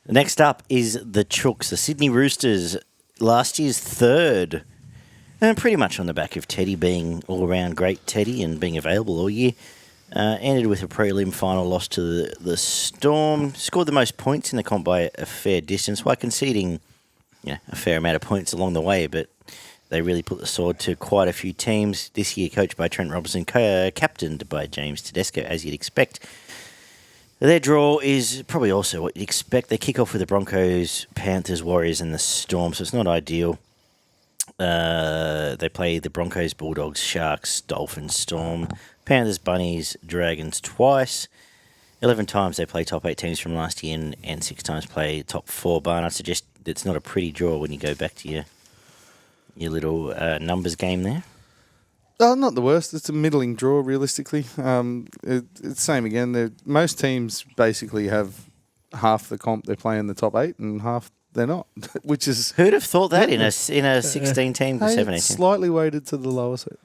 Next up is the Chooks, the Sydney Roosters, last year's third. And pretty much on the back of Teddy being all-round great Teddy and being available all year. Ended with a prelim final loss to the Storm. Scored the most points in the comp by a fair distance while conceding a fair amount of points along the way, but they really put the sword to quite a few teams. This year coached by Trent Robinson, captained by James Tedesco, as you'd expect. Their draw is probably also what you'd expect. They kick off with the Broncos, Panthers, Warriors and the Storm, so it's not ideal. They play the Broncos, Bulldogs, Sharks, Dolphins, Storm, Panthers, Bunnies, Dragons twice. 11 times they play top 8 teams from last year and 6 times play top 4. But I'd suggest it's not a pretty draw when you go back to your little numbers game there. Oh, not the worst. It's a middling draw, realistically. It's same again. Most teams basically have half the comp they play in the top 8 and half they're not, which is... Who'd have thought that in a 16-team to 17-team? Slightly weighted to the lower scale.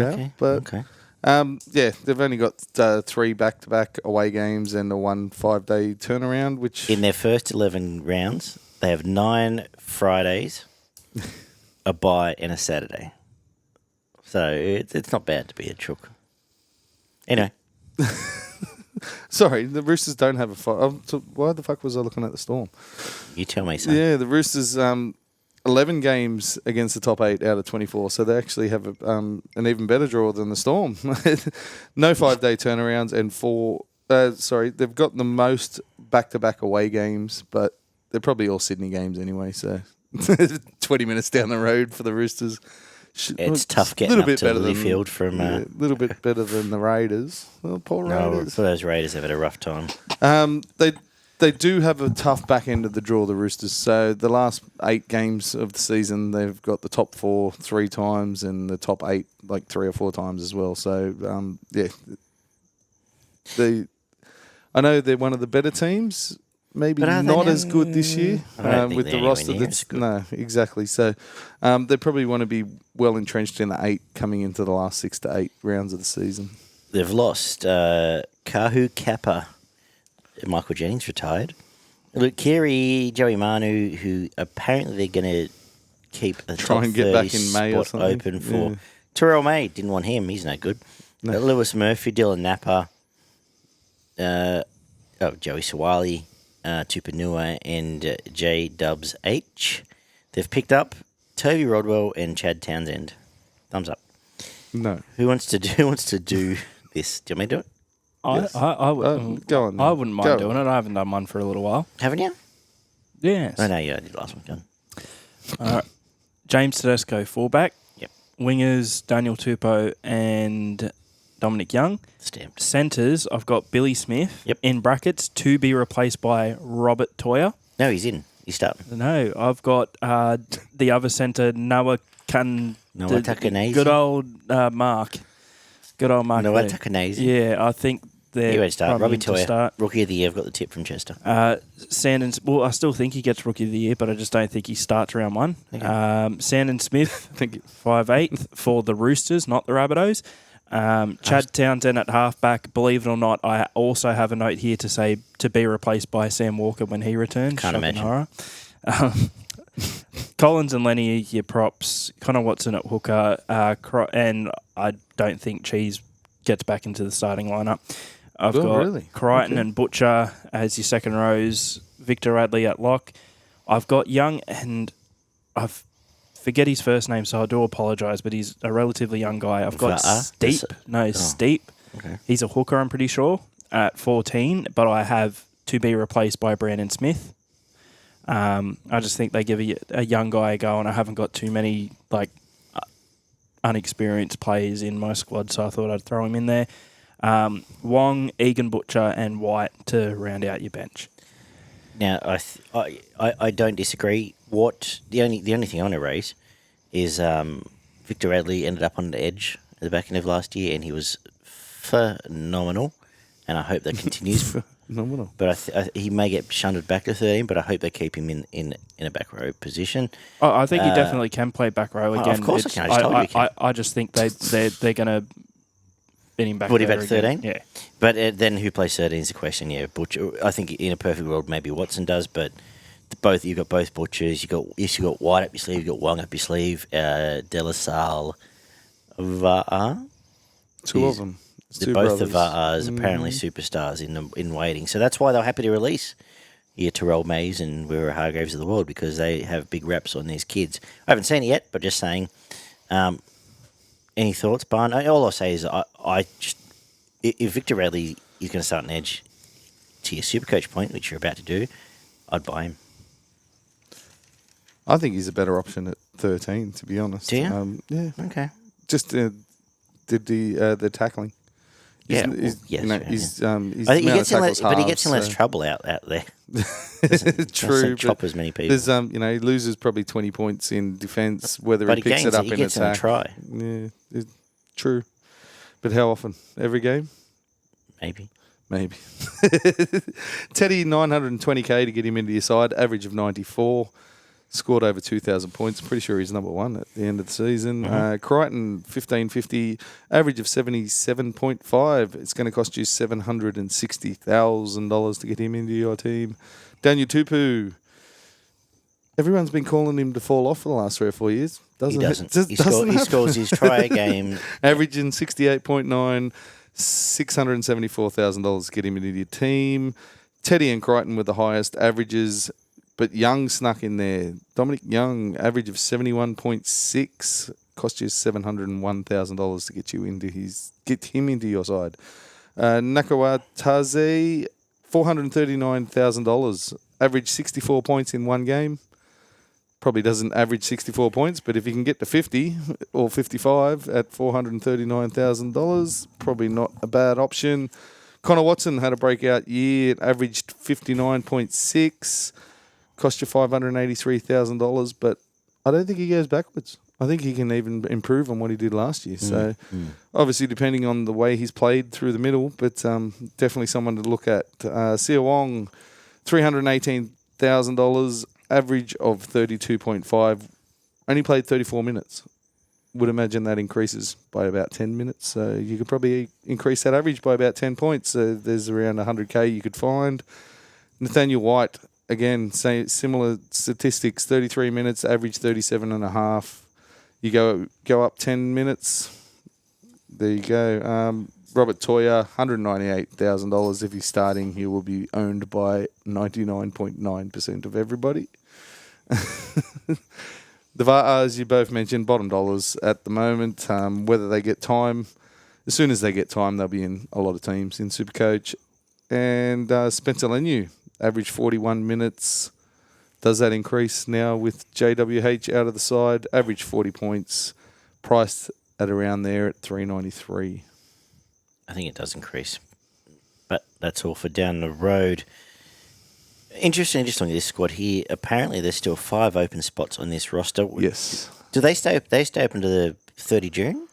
Okay, but okay. They've only got 3 back-to-back away games and a 1 5-day turnaround, which... In their first 11 rounds, they have 9 Fridays, a bye and a Saturday. So it's not bad to be a Chook. Anyway. Sorry, the Roosters don't have a fight. So why the fuck was I looking at the Storm? You tell me, son. Yeah, the Roosters, 11 games against the top 8 out of 24, so they actually have an even better draw than the Storm. No 5-day turnarounds and 4... they've got the most back-to-back away games, but they're probably all Sydney games anyway, so 20 minutes down the road for the Roosters. It's tough getting up to Lilyfield from... A little bit better than the Raiders. Well, poor Raiders. For those Raiders, they've had a rough time. They do have a tough back end of the draw, the Roosters. So the last 8 games of the season, they've got the top 4 3 times and the top 8 like 3 or 4 times as well. So, I know they're one of the better teams. Maybe not as good this year with the roster. No, exactly. So they probably want to be well entrenched in the 8 coming into the last 6 to 8 rounds of the season. They've lost Kahu Kappa. Michael Jennings retired. Luke Keary, Joey Manu, who apparently they're going to keep a try top and get 30 back in May or spot something. open for. Terrell May, didn't want him. He's no good. No. Lewis Murphy, Dylan Napa, Joey Sawali, Tupanua, and J Dubs H. They've picked up Toby Rodwell and Chad Townsend. Thumbs up. No. Who wants to do this? Do you want me to do it? Yes. I would. Go on. I wouldn't mind doing it. I haven't done one for a little while. Haven't you? Yes. Oh, no, yeah, I did last one. All right. James Tedesco, fullback. Yep. Wingers, Daniel Tupou and Dominic Young. Stamped. Centres, I've got Billy Smith. Yep. In brackets, to be replaced by Robert Toyer. No, he's in. He's starting. No, I've got the other centre, Noah Takanese. Good old Mark. Good old Mark. Noah Lee. Takanese. Yeah, I think they're He won't start. Robbie to Toyer, start. Rookie of the Year. I've got the tip from Chester. Sandon, well, I still think he gets Rookie of the Year, but I just don't think he starts round 1. Okay. Sandon Smith, 5'8", for the Roosters, not the Rabbitohs. Chad Townsend at halfback. Believe it or not, I also have a note here to say to be replaced by Sam Walker when he returns. Can't imagine. Horror. Collins and Lenny, your props. Connor Watson at hooker. And I don't think Cheese gets back into the starting lineup. I've got Crichton and Butcher as your second rows. Victor Radley at lock. I've got Young and I forget his first name, so I do apologise, but he's a relatively young guy. I've got Steep. Steep. Okay. He's a hooker, I'm pretty sure, at 14, but I have to be replaced by Brandon Smith. I just think they give a young guy a go, and I haven't got too many unexperienced players in my squad, so I thought I'd throw him in there. Wong, Egan Butcher, and White to round out your bench. Now, I don't disagree. The only thing I want to raise is Victor Radley ended up on the edge at the back end of last year, and he was phenomenal, and I hope that continues. Phenomenal. But he may get shunted back to 13, but I hope they keep him in a back row position. I think he definitely can play back row again. Of course I can. I just told you he can. I just think they're going to Put him back Put him there back to again. 13? Yeah. But then who plays 13 is the question, yeah. Butcher. I think in a perfect world, maybe Watson does, but you've got both Butchers. You've got White up your sleeve, you've got Wong up your sleeve, De La Salle, Va'a. Two of them. Both brothers. the Va'as apparently superstars in waiting. So that's why they're happy to release Terrell Mays and Wira Hargraves of the world, because they have big reps on these kids. I haven't seen it yet, but just saying. Any thoughts, Barn? All I'll say is if Victor Radley is going to start an edge to your Supercoach point, which you're about to do, I'd buy him. I think he's a better option at 13, to be honest. Do you? Yeah. Okay. Just did the tackling. Yes. I think he gets in less trouble out there. True. Chop as many people. There's he loses probably 20 points in defence, whether he picks it up in attack. A try. Yeah, true. But how often? Every game? Maybe. Teddy, 920k to get him into your side, average of 94. Scored over 2,000 points. Pretty sure he's number one at the end of the season. Crichton, 1550, average of 77.5. It's going to cost you $760,000 to get him into your team. Daniel Tupu. Everyone's been calling him to fall off for the last 3 or 4 years. He doesn't. He scores his try a game. Averaging 68.9, $674,000 to get him into your team. Teddy and Crichton were the highest averages. But Young snuck in there. Dominic Young, average of 71.6, cost you $701,000 to get him into your side. Nakawataze, $439,000, average 64 points in one game. Probably doesn't average 64 points, but if you can get to 50 or 55 at $439,000, probably not a bad option. Connor Watson had a breakout year, averaged 59.6. Cost you $583,000, but I don't think he goes backwards. I think he can even improve on what he did last year. So, obviously, depending on the way he's played through the middle, but definitely someone to look at. Sia Wong, $318,000, average of 32.5. Only played 34 minutes. Would imagine that increases by about 10 minutes. So, you could probably increase that average by about 10 points. So, there's around 100K you could find. Nathaniel White, again, similar statistics, 33 minutes, average 37.5. You go up 10 minutes. There you go. Robert Toya, $198,000. If he's starting, he will be owned by 99.9% of everybody. The Va'as, you both mentioned, bottom dollars at the moment. Whether they get time, as soon as they get time, they'll be in a lot of teams in Supercoach. And Spencer Leniu, average 41 minutes. Does that increase now with JWH out of the side? Average 40 points. Priced at around there at $393. I think it does increase. But that's all for down the road. Interesting, just on this squad here. Apparently, there's still 5 open spots on this roster. Yes. Do they stay open to the 30 June?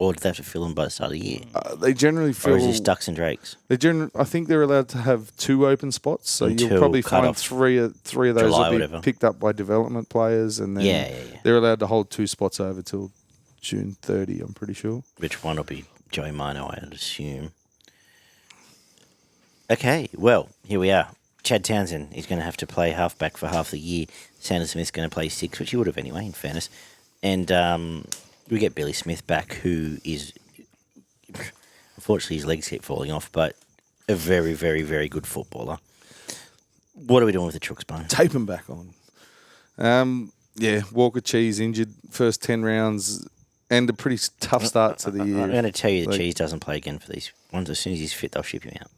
Or do they have to fill them by the start of the year? They generally fill. Or is this ducks and drakes? I think they're allowed to have 2 open spots, so you'll probably find three of those July, will be picked up by development players, and then they're allowed to hold 2 spots over till June 30. I'm pretty sure. Which one will be Joey Mino, I'd assume. Okay, well, here we are. Chad Townsend is going to have to play halfback for half the year. Sanders Smith's going to play 6, which he would have anyway, in fairness. And we get Billy Smith back, who is, unfortunately, his legs keep falling off, but a very, very, very good footballer. What are we doing with the Chooks, Bone? Tape him back on. Walker Cheese injured first 10 rounds and a pretty tough start to the year. I'm going to tell you that Cheese doesn't play again for these ones. As soon as he's fit, they'll ship him out.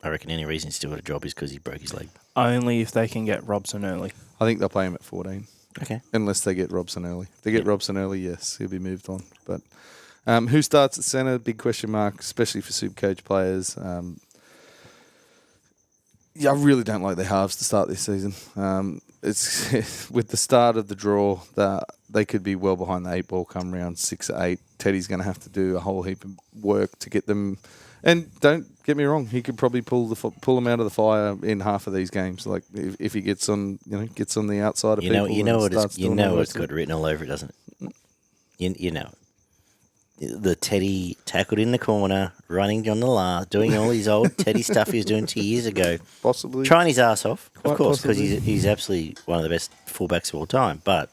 I reckon any reason he's still got a job is because he broke his leg. Only if they can get Robson early. I think they'll play him at 14. Okay. Unless they get Robson early. If they get Robson early, yes, he'll be moved on. But who starts at centre? Big question mark, especially for Supercoach players. I really don't like their halves to start this season. It's with the start of the draw, they could be well behind the 8 ball come round 6 or 8. Teddy's going to have to do a whole heap of work to get them. And don't get me wrong, he could probably pull them out of the fire in half of these games. Like if he gets on the outside of people. It's got written all over it, doesn't it? You know it. the Teddy tackled in the corner, running on the last, doing all his old Teddy stuff he was doing 2 years ago. Possibly. Trying his ass off, Quite of course, because possibly. he's absolutely one of the best fullbacks of all time. But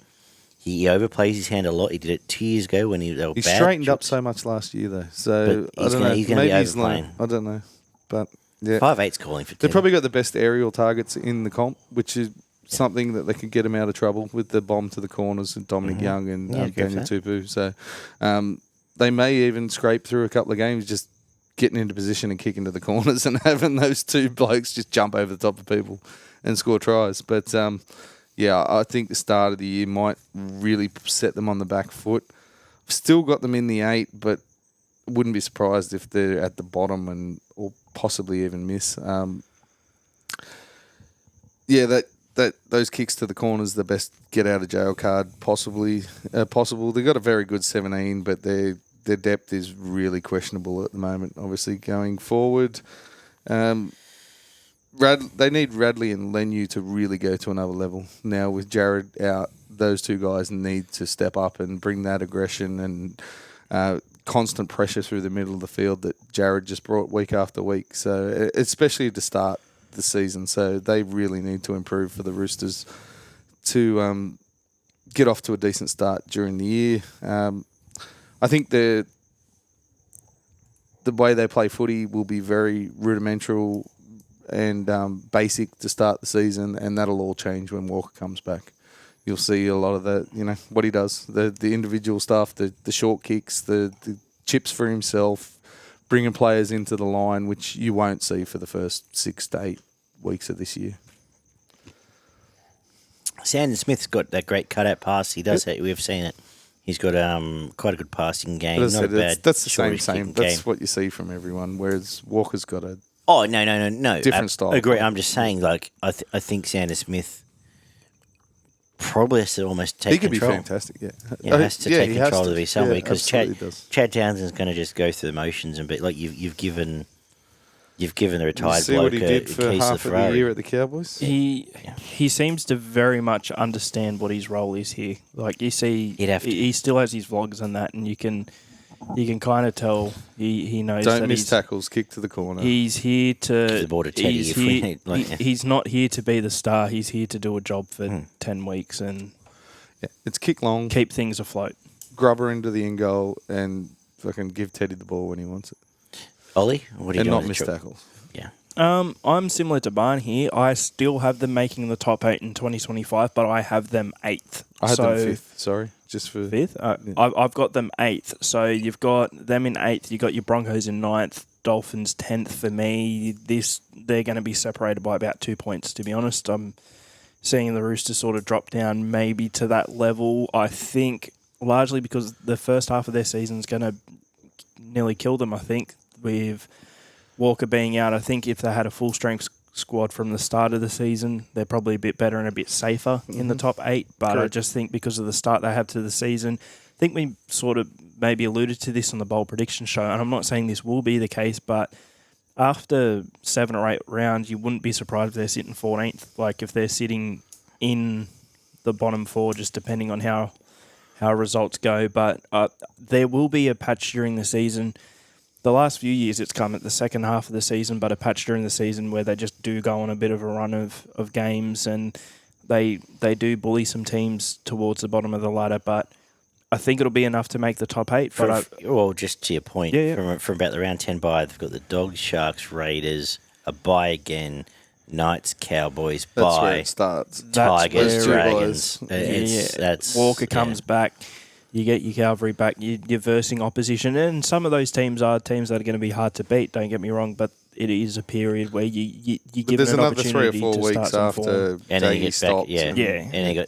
he overplays his hand a lot. He did it 2 years ago when they were He bad. straightened up so much last year, though. So, But I don't know. he's gonna be Maybe he's overplaying. I don't know. But, yeah. 5'8's calling for They've Teddy. probably got the best aerial targets in the comp, which is something that they could get him out of trouble with the bomb to the corners and Dominic Young and Yeah, good Daniel for that. Tupu. So they may even scrape through a couple of games just getting into position and kicking to the corners and having those two blokes just jump over the top of people and score tries. But, yeah, I think the start of the year might really set them on the back foot. I've still got them in the 8, but wouldn't be surprised if they're at the bottom or possibly even miss. Yeah, those kicks to the corners, the best get out of jail card possible. They've got a very good 17, but their depth is really questionable at the moment. Obviously, going forward, they need Radley and Lenu to really go to another level. Now with Jared out, those two guys need to step up and bring that aggression and constant pressure through the middle of the field that Jared just brought week after week. So especially to start the season, so they really need to improve for the Roosters to get off to a decent start during the year. I think the way they play footy will be very rudimentary and basic to start the season, and that'll all change when Walker comes back. You'll see a lot of that, what he does, the individual stuff, the short kicks, the chips for himself, bringing players into the line, which you won't see for the first 6 to 8 weeks of this year. Sandon Smith's got that great cutout pass. He does it. We've seen it. He's got quite a good passing game. But as I Not said, bad. that's the short same. kicking That's game. what you see from everyone, whereas Walker's got a... Oh, no. Different style. Agree. I'm just saying, I think Sandon Smith probably has to almost take He could control. be fantastic, yeah. Yeah, has to take he has control to be somebody, because absolutely does. Chad Townsend's going to just go through the motions and be like you've given the You retired see bloke what he did a for case of half the of the Ferrari. year at the Cowboys? He seems to very much understand what his role is here. Like you see, He'd have to. he still has his vlogs and that, and you can kind of tell he knows Don't that miss tackles, kick to the corner. he's here to. Give the ball to Teddy he's if we here- need, like, he's not here to be the star. He's here to do a job for 10 weeks and Yeah, it's kick long, keep things afloat. grubber into the end goal, and fucking give Teddy the ball when he wants it. Ollie, what are you And doing? not miss tackles. Yeah. I'm similar to Barn here. I still have them making the top 8 in 2025, but I have them 8th. I had them 5th, sorry. Just for... 5th? Yeah. I've got them 8th. So you've got them in 8th. You've got your Broncos in 9th. Dolphins 10th for me. They're going to be separated by about 2 points, to be honest. I'm seeing the Roosters sort of drop down maybe to that level. I think largely because the first half of their season is going to nearly kill them, I think, with Walker being out. I think if they had a full-strength squad from the start of the season, they're probably a bit better and a bit safer in the top 8. But Correct. I just think because of the start they have to the season, I think we sort of maybe alluded to this on the bold prediction show, and I'm not saying this will be the case, but after 7 or 8 rounds, you wouldn't be surprised if they're sitting 14th. Like if they're sitting in the bottom 4, just depending on how results go. But there will be a patch during the season. The last few years it's come at the second half of the season, but a patch during the season where they just do go on a bit of a run of games and they do bully some teams towards the bottom of the ladder. But I think it'll be enough to make the top 8. Well, just to your point, Yeah. From about the round 10 bye, they've got the Dogs, Sharks, Raiders, a bye again, Knights, Cowboys, That's where bye, it starts. Tigers, where- Dragons. That's Walker comes back. You get your cavalry back. You're versing opposition, and some of those teams are teams that are going to be hard to beat. Don't get me wrong, but it is a period where you But give there's an another 3 or opportunity 4 to weeks start some form. after And then you Daggy get back, stops. yeah. and- Yeah. And they got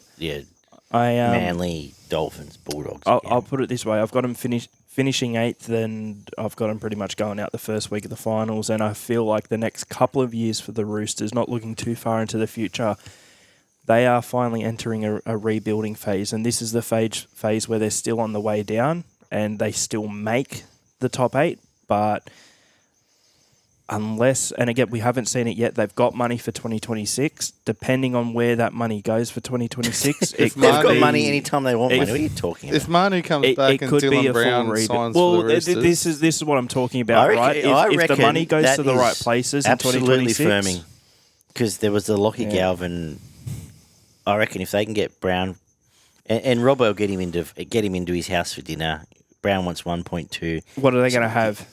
Manly, Dolphins, Bulldogs. I'll put it this way: I've got them finishing 8th, and I've got them pretty much going out the first week of the finals. And I feel like the next couple of years for the Roosters, not looking too far into the future, they are finally entering a rebuilding phase, and this is the phase where they're still on the way down, and they still make the top 8, but unless, and again, we haven't seen it yet, they've got money for 2026. Depending on where that money goes for 2026, they've got money anytime they want. What are you talking about? If Manu comes back and Dylan Brown signs for the Roosters, this is what I'm talking about, right? If the money goes to the right places in 2026, absolutely firming. Because there was the Lockie Galvin. I reckon if they can get Brown, and Robbo will get him into his house for dinner. Brown wants 1.2. What are they going to have?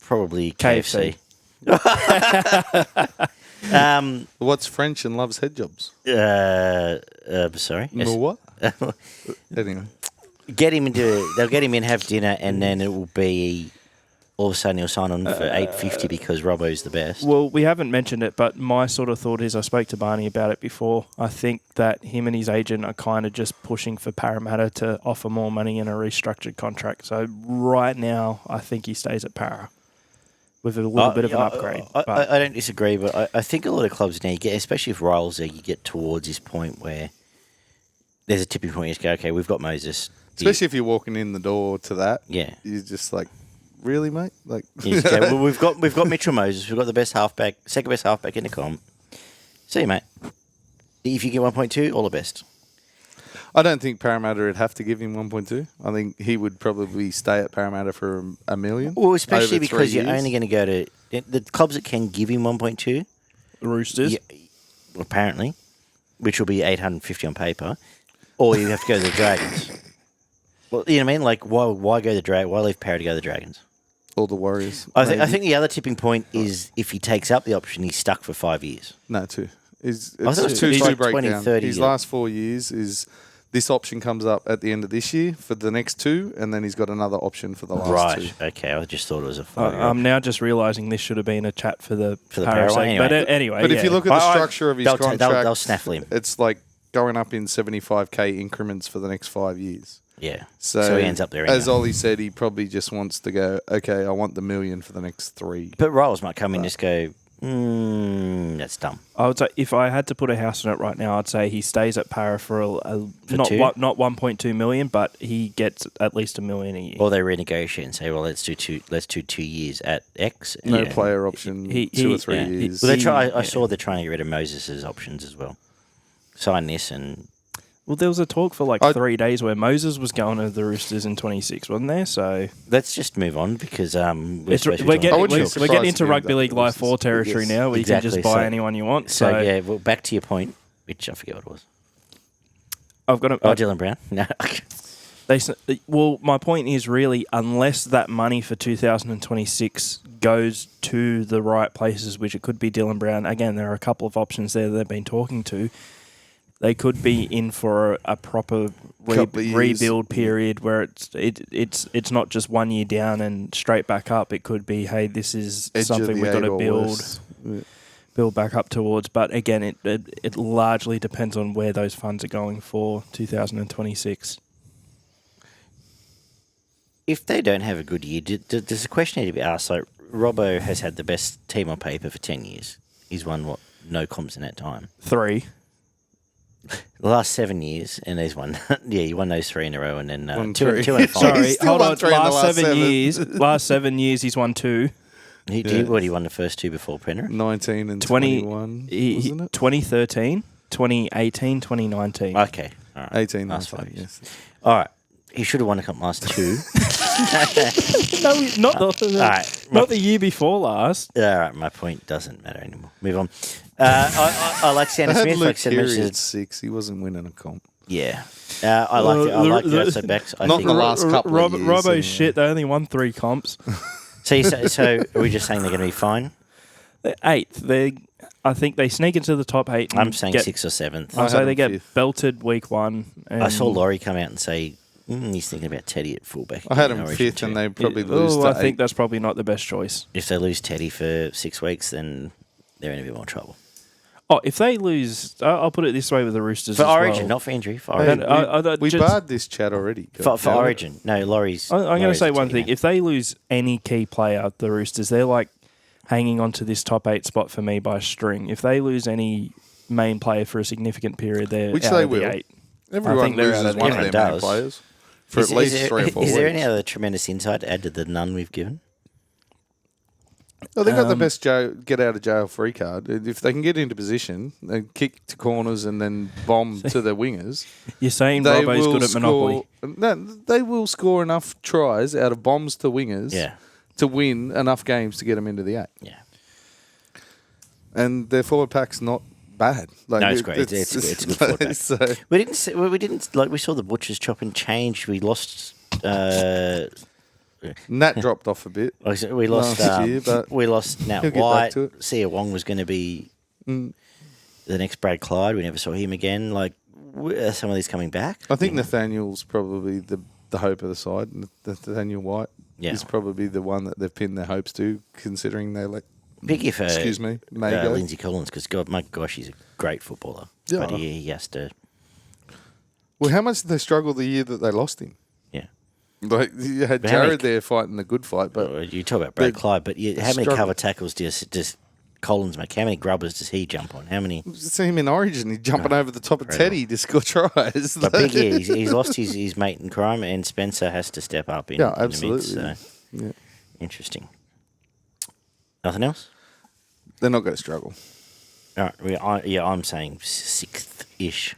Probably KFC. What's French and loves head jobs? Sorry. No what? Anyway, they'll get him in, have dinner, and then it will be all of a sudden he'll sign on for $850 because Robbo's the best. Well, we haven't mentioned it, but my sort of thought is I spoke to Barney about it before. I think that him and his agent are kind of just pushing for Parramatta to offer more money in a restructured contract. So right now, I think he stays at Para with a little bit of an upgrade. I don't disagree, but I think a lot of clubs now, especially if Ryle's there, you get towards this point where there's a tipping point. You just go, okay, we've got Moses. Especially if you're walking in the door to that. Yeah. You're just like, really, mate? Like, well, we've got Mitchell Moses. We've got the best halfback, second best halfback in the comp. See you, mate. If you get 1.2, all the best. I don't think Parramatta would have to give him 1.2. I think he would probably stay at Parramatta for $1 million. Well, especially because you're only going to go to the clubs that can give him 1.2. The Roosters, apparently, which will be $850 on paper, or you have to go to the Dragons. Well, you know what I mean? Like, why go to the Why leave Parra to go to the Dragons? Or the Warriors. I think the other tipping point is if he takes up the option, he's stuck for 5 years. No, 2. It's I thought it was 2 like breakdown. 20, 30. His last 4 years is this option comes up at the end of this year for the next 2, and then he's got another option for the last 2. Right. Okay. I just thought it was a 5 year. I'm now just realising this should have been a chat for the Parra. Anyway. But anyway, if you look at the structure of his contract, they'll snaffle him. It's like going up in 75K increments for the next 5 years. Yeah. So he ends up there anyway. As Ollie said, he probably just wants to go, okay, I want the $1 million for the next 3. But Riles might come in and just go, that's dumb. I would say if I had to put a house on it right now, I'd say he stays at Para for not 1.2 million, but he gets at least $1 million a year. Or they renegotiate and say, well, let's do 2 years at X. No player option, 2 or 3 years. Well, I saw they're trying to get rid of Moses' options as well. Sign this and... Well, there was a talk for 3 days where Moses was going to the Roosters in 26, wasn't there? So let's just move on because we're getting into Rugby League Live 4 territory now where you can just buy anyone you want. So yeah, well, back to your point, which I forget what it was. I've got Dylan Brown? No. Well, my point is really, unless that money for 2026 goes to the right places, which it could be Dylan Brown. Again, there are a couple of options there that they've been talking to. They could be in for a proper rebuild period where it's not just 1 year down and straight back up. It could be, hey, this is something we've got to build back up towards. But again, it largely depends on where those funds are going for 2026. If they don't have a good year, does the question need to be asked? Like, Robbo has had the best team on paper for 10 years. He's won, no comps in that time? 3. The last 7 years, and he's won. Yeah, he won those 3 in a row, and then 2 and 5. Sorry, hold on. Last 7 years, he's won 2. He won the first 2 before Penrith? 19 and 21, wasn't it? 2013, 2018, 2019. Okay. All right. 18 last 5 years. yes. All right. He should have won the comp last 2. No, not the year before last. All right, my point doesn't matter anymore. Move on. I like Santa Smith. Luke Keary at 6. He wasn't winning a comp. Yeah. I like it. I like the outside backs. Not in the last couple of years. Robbo's shit. They only won 3 comps. So are we just saying they're going to be fine? They're 8th. I think they sneak into the top 8. I'm saying 6th or 7th. I'll say they get 5th. Belted week 1. I saw Laurie come out and say he's thinking about Teddy at fullback. I had him 5th and they probably lose to 8. I think that's probably not the best choice. If they lose Teddy for 6 weeks, then they're in a bit more trouble. Oh, if they lose, I'll put it this way with the Roosters for as Origin, well. not for injury. For Origin, we barred this chat already. For Origin, no, Laurie's. I'm going to say one thing: if they lose any key player, the Roosters, they're like hanging on to this top 8 spot for me by a string. If they lose any main player for a significant period, they're out of the 8. Everyone loses one of their main players for at least 3 or 4 weeks. Is there any other tremendous insight to add to the none we've given? Well, they got the best get out of jail free card. If they can get into position and kick to corners and then bomb to the wingers, you're saying Robbo's good at Monopoly? No, they will score enough tries out of bombs to wingers to win enough games to get them into the 8. Yeah. And their forward pack's not bad. No, it's great. It's a good forward pack. So. We didn't like. We saw the Butchers chop and change. We lost. Nat dropped off a bit. We lost last year, but we lost Nat White. Sia Wong was going to be the next Brad Clyde. We never saw him again. Like, are some of these coming back? I think Nathaniel's probably the hope of the side. Nathaniel White is probably the one that they've pinned their hopes to, considering they let. Big if Mago. Lindsay Collins, because my gosh, he's a great footballer. Yeah. But he has to. Well, how much did they struggle the year that they lost him? Yeah. Like, you had Jared there fighting the good fight, but you talk about Brad Clyde, but how many cover tackles does Collins make? How many grubbers does he jump on? How many? See him in Origin, he's jumping over the top of Teddy to score tries. But he's lost his mate in crime, and Spencer has to step up in. Yeah, absolutely. In the mix, so. Interesting. Nothing else? They're not going to struggle. All right. I'm saying 6th-ish.